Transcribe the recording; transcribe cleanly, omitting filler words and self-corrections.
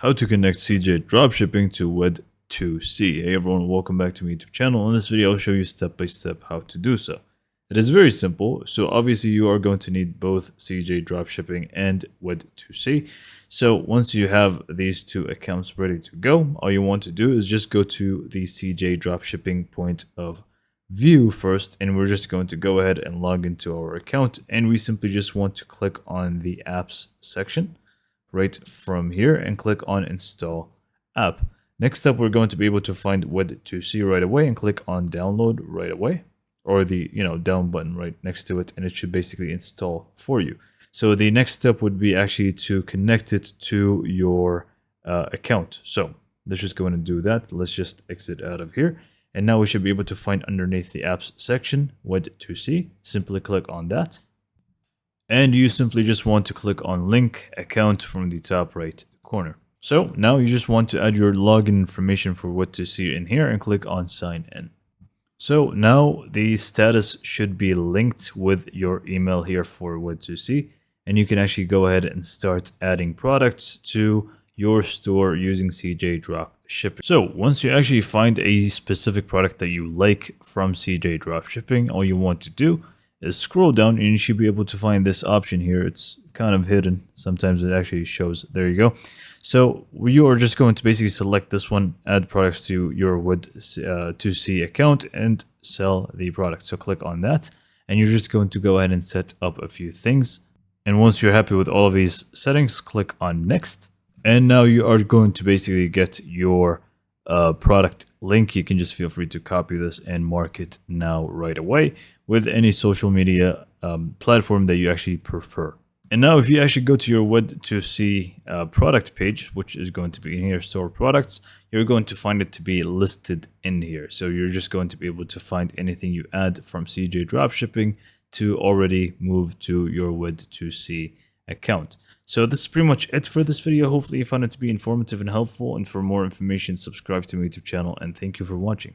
How to connect CJ Dropshipping to Wed2c. Hey everyone, welcome back to my YouTube channel. In this video, I'll show you step by step how to do so. It is very simple. So obviously you are going to need both CJ Dropshipping and Wed2c. So once you have these two accounts ready to go, all you want to do is just go to the CJ Dropshipping point of view first, and we're just going to go ahead and log into our account, and we simply just want to click on the apps section right from here and click on install app. Next up, we're going to be able to find Wed2c right away and click on download right away, or the down button right next to it, and it should basically install for you. So the next step would be actually to connect it to your account. So let's just go in and do that. Let's just exit out of here, and now we should be able to find underneath the apps section Wed2c. Simply click on that. And you simply just want to click on link account from the top right corner. So now you just want to add your login information for Wed2c in here and click on sign in. So now the status should be linked with your email here for Wed2c, and you can actually go ahead and start adding products to your store using CJ Dropshipping. So once you actually find a specific product that you like from CJ Dropshipping, all you want to do is scroll down and you should be able to find this option here. It's kind of hidden. Sometimes it actually shows. There you go. So you are just going to basically select this one, add products to your Wed2c account and sell the product. So click on that, and you're just going to go ahead and set up a few things. And once you're happy with all of these settings, click on next. And now you are going to basically get your product link. You can just feel free to copy this and mark it now right away with any social media platform that you actually prefer. And now if you actually go to your Wed2c product page, which is going to be in here, store products, you're going to find it to be listed in here. So you're just going to be able to find anything you add from CJ Dropshipping to already move to your Wed2c account. So this is pretty much it for this video. Hopefully you found it to be informative and helpful. And for more information, subscribe to my YouTube channel, and thank you for watching.